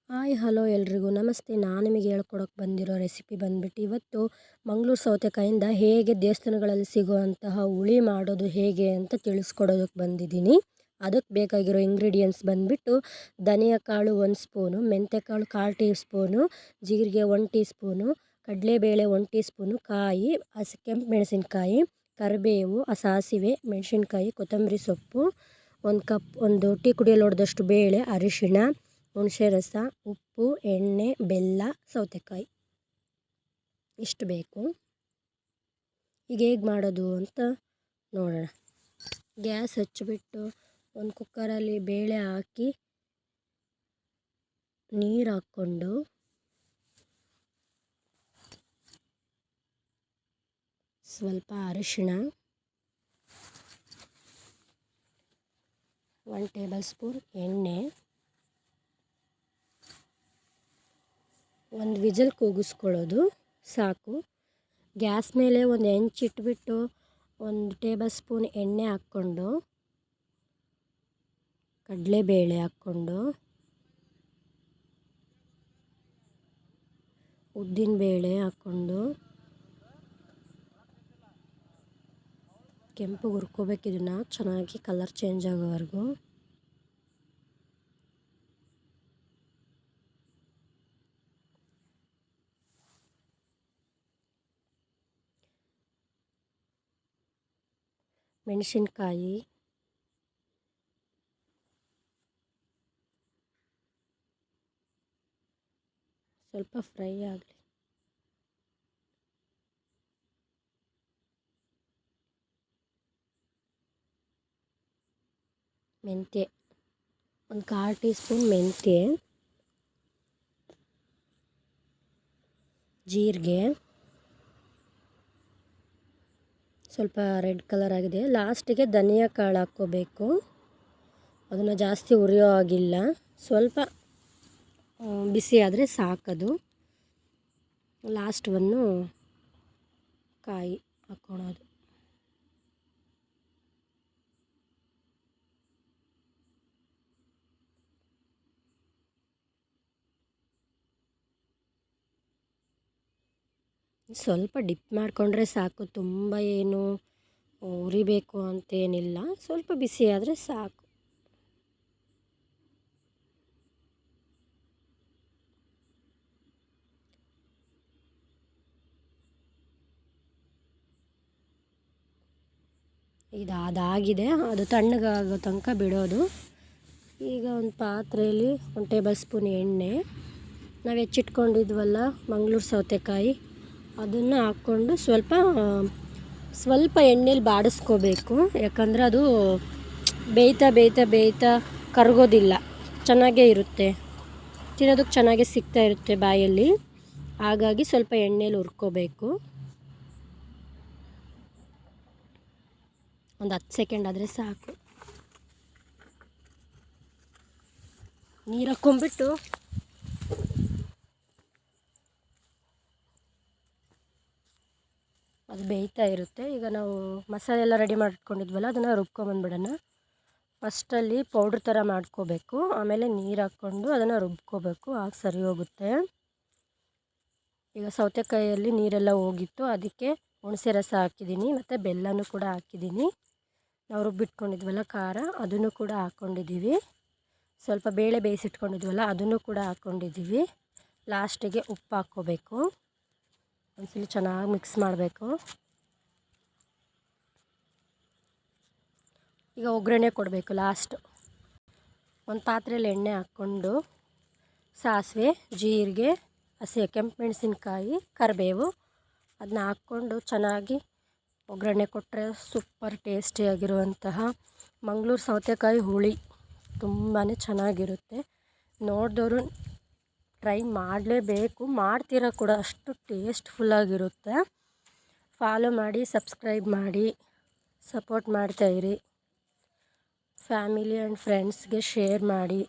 Hi hello ಎಲ್ರಿಗೂ ನಮಸ್ತೆ. ನಾನು ನಿಮಗೆ ಹೇಳ್ಕೊಡೋಕೆ ಬಂದಿರೋ ರೆಸಿಪಿ ಬಂದುಬಿಟ್ಟು ಇವತ್ತು ಮಂಗಳೂರು ಸೌತೆಕಾಯಿಂದ ಹೇಗೆ ದೇವಸ್ಥಾನಗಳಲ್ಲಿ ಸಿಗುವಂತಹ ಹುಳಿ ಮಾಡೋದು ಹೇಗೆ ಅಂತ ತಿಳಿಸ್ಕೊಡೋದಕ್ಕೆ ಬಂದಿದ್ದೀನಿ. ಅದಕ್ಕೆ ಬೇಕಾಗಿರೋ ಇಂಗ್ರೀಡಿಯೆಂಟ್ಸ್ ಬಂದುಬಿಟ್ಟು ಧನಿಯಾ ಕಾಳು 1 ಸ್ಪೂನು, ಮೆಂತ್ಯಕಾಳು 1/4 ಟೀ ಸ್ಪೂನು, ಜೀರಿಗೆ 1 ಟೀ ಸ್ಪೂನು, ಕಡಲೆಬೇಳೆ 1 ಟೀ ಸ್ಪೂನು, ಕಾಯಿ, ಕೆಂಪು ಮೆಣಸಿನ್ಕಾಯಿ, ಕರಿಬೇವು, ಸಾಸಿವೆ, ಮೆಣಸಿನ್ಕಾಯಿ, ಕೊತ್ತಂಬರಿ ಸೊಪ್ಪು, 1 ಕಪ್ 1 ಟೀ ಕುಡಿಯಲು ಹೊಡೆದಷ್ಟು ಬೇಳೆ, ಅರಿಶಿಣ, ಹುಣಸೆ ರಸ, ಉಪ್ಪು, ಎಣ್ಣೆ, ಬೆಲ್ಲ, ಸೌತೆಕಾಯಿ ಇಷ್ಟು ಬೇಕು. ಈಗ ಹೇಗೆ ಮಾಡೋದು ಅಂತ ನೋಡೋಣ. ಗ್ಯಾಸ್ ಹಚ್ಚಿಬಿಟ್ಟು ಒಂದು ಕುಕ್ಕರಲ್ಲಿ ಬೇಳೆ ಹಾಕಿ ನೀರು ಹಾಕ್ಕೊಂಡು ಸ್ವಲ್ಪ ಅರಿಶಿಣ, 1 ಟೇಬಲ್ ಸ್ಪೂನ್ ಎಣ್ಣೆ, 1 ವಿಜಲ್ ಕೂಗಿಸ್ಕೊಳ್ಳೋದು ಸಾಕು. ಗ್ಯಾಸ್ ಮೇಲೆ ಒಂದು ಹೆಂಚಿಟ್ಬಿಟ್ಟು 1 ಟೇಬಲ್ ಸ್ಪೂನ್ ಎಣ್ಣೆ ಹಾಕ್ಕೊಂಡು ಕಡಲೆಬೇಳೆ ಹಾಕ್ಕೊಂಡು ಉದ್ದಿನಬೇಳೆ ಹಾಕ್ಕೊಂಡು ಕೆಂಪು ಹುರ್ಕೋಬೇಕು. ಇದನ್ನು ಚೆನ್ನಾಗಿ ಕಲರ್ ಚೇಂಜ್ ಆಗೋವರೆಗೂ. ಮೆಣಸಿನ್ಕಾಯಿ, ಸ್ವಲ್ಪ ಫ್ರೈ ಆಗಲಿ. ಮೆಂತ್ಯ 1/4 ಟೀ ಸ್ಪೂನ್ ಮೆಂತ್ಯ, ಜೀರಿಗೆ ಸ್ವಲ್ಪ ರೆಡ್ ಕಲರ್ ಆಗಿದೆ. ಲಾಸ್ಟಿಗೆ ಧನಿಯಾ ಕಾಳು ಹಾಕ್ಕೋಬೇಕು. ಅದನ್ನು ಜಾಸ್ತಿ ಹುರಿಯೋ ಆಗಿಲ್ಲ, ಸ್ವಲ್ಪ ಬಿಸಿ ಆದರೆ ಸಾಕದು. ಲಾಸ್ಟನ್ನು ಕಾಯಿ ಹಾಕ್ಕೊಳೋದು. ಸ್ವಲ್ಪ ಡಿಪ್ ಮಾಡಿಕೊಂಡ್ರೆ ಸಾಕು, ತುಂಬ ಏನು ಉರಿಬೇಕು ಅಂತೇನಿಲ್ಲ, ಸ್ವಲ್ಪ ಬಿಸಿ ಆದರೆ ಸಾಕು. ಅದಾಗಿದೆ, ಅದು ತಣ್ಣಗಾಗೋ ತನಕ ಬಿಡೋದು. ಈಗ ಒಂದು ಪಾತ್ರೆಯಲ್ಲಿ 1 ಟೇಬಲ್ ಸ್ಪೂನ್ ಎಣ್ಣೆ, ನಾವು ಹೆಚ್ಚಿಟ್ಕೊಂಡಿದ್ವಲ್ಲ ಮಂಗಳೂರು ಸೌತೆಕಾಯಿ, ಅದನ್ನು ಹಾಕ್ಕೊಂಡು ಸ್ವಲ್ಪ ಎಣ್ಣೆಲಿ ಬಾಡಿಸ್ಕೋಬೇಕು. ಯಾಕಂದರೆ ಅದು ಬೇಯ್ತಾ ಕರಗೋದಿಲ್ಲ, ಚೆನ್ನಾಗೇ ಇರುತ್ತೆ, ತಿನ್ನೋದಕ್ಕೆ ಚೆನ್ನಾಗೇ ಸಿಗ್ತಾ ಇರುತ್ತೆ ಬಾಯಲ್ಲಿ. ಹಾಗಾಗಿ ಸ್ವಲ್ಪ ಎಣ್ಣೆಲಿ ಹುರ್ಕೋಬೇಕು. ಒಂದು 10 ಸೆಕೆಂಡ್ ಆದರೆ ಸಾಕು. ನೀರು ಹಾಕ್ಕೊಂಬಿಟ್ಟು ಅದು ಬೇಯ್ತಾ ಇರುತ್ತೆ. ಈಗ ನಾವು ಮಸಾಲೆ ಎಲ್ಲ ರೆಡಿ ಮಾಡಿಟ್ಕೊಂಡಿದ್ವಲ್ಲ, ಅದನ್ನು ರುಬ್ಕೊಂಬಂದ್ಬಿಡೋಣ. ಫಸ್ಟಲ್ಲಿ ಪೌಡ್ರ್ ಥರ ಮಾಡ್ಕೋಬೇಕು, ಆಮೇಲೆ ನೀರು ಹಾಕ್ಕೊಂಡು ಅದನ್ನು ರುಬ್ಕೋಬೇಕು, ಆಗ ಸರಿ ಹೋಗುತ್ತೆ. ಈಗ ಸೌತೆಕಾಯಿಯಲ್ಲಿ ನೀರೆಲ್ಲ ಹೋಗಿತ್ತು, ಅದಕ್ಕೆ ಹುಣಸೆ ರಸ ಹಾಕಿದ್ದೀನಿ, ಮತ್ತು ಬೆಲ್ಲನೂ ಕೂಡ ಹಾಕಿದ್ದೀನಿ. ನಾವು ರುಬ್ಬಿಟ್ಕೊಂಡಿದ್ವಲ್ಲ ಖಾರ, ಅದನ್ನು ಕೂಡ ಹಾಕ್ಕೊಂಡಿದ್ದೀವಿ. ಸ್ವಲ್ಪ ಬೇಳೆ ಬೇಯಿಸಿಟ್ಕೊಂಡಿದ್ವಲ್ಲ ಅದನ್ನು ಕೂಡ ಹಾಕ್ಕೊಂಡಿದ್ದೀವಿ. ಲಾಸ್ಟಿಗೆ ಉಪ್ಪು ಹಾಕ್ಕೋಬೇಕು. ಒಂದ್ಸಲ ಚೆನ್ನಾಗಿ ಮಿಕ್ಸ್ ಮಾಡಬೇಕು. ಈಗ ಒಗ್ಗರಣೆ ಕೊಡಬೇಕು. ಲಾಸ್ಟ್ ಒಂದು ಪಾತ್ರೆಯಲ್ಲಿ ಎಣ್ಣೆ ಹಾಕ್ಕೊಂಡು ಸಾಸಿವೆ, ಜೀರಿಗೆ, ಕೆಂಪು ಮೆಣಸಿನ್ಕಾಯಿ, ಕರಿಬೇವು ಅದನ್ನ ಹಾಕ್ಕೊಂಡು ಚೆನ್ನಾಗಿ ಒಗ್ಗರಣೆ ಕೊಟ್ಟರೆ ಸೂಪರ್ ಟೇಸ್ಟಿಯಾಗಿರುವಂತಹ ಮಂಗಳೂರು ಸೌತೆಕಾಯಿ ಹುಳಿ ತುಂಬಾ ಚೆನ್ನಾಗಿರುತ್ತೆ. ನೋಡಿದವರು ಟ್ರೈ ಮಾಡಲೇಬೇಕು, ಮಾಡ್ತೀರಾ ಕೂಡ, ಅಷ್ಟು ಟೇಸ್ಟ್ಫುಲ್ಲಾಗಿರುತ್ತೆ. ಫಾಲೋ ಮಾಡಿ, ಸಬ್ಸ್ಕ್ರೈಬ್ ಮಾಡಿ, ಸಪೋರ್ಟ್ ಮಾಡ್ತಾಯಿರಿ. ಫ್ಯಾಮಿಲಿ ಆ್ಯಂಡ್ ಫ್ರೆಂಡ್ಸ್ಗೆ ಶೇರ್ ಮಾಡಿ.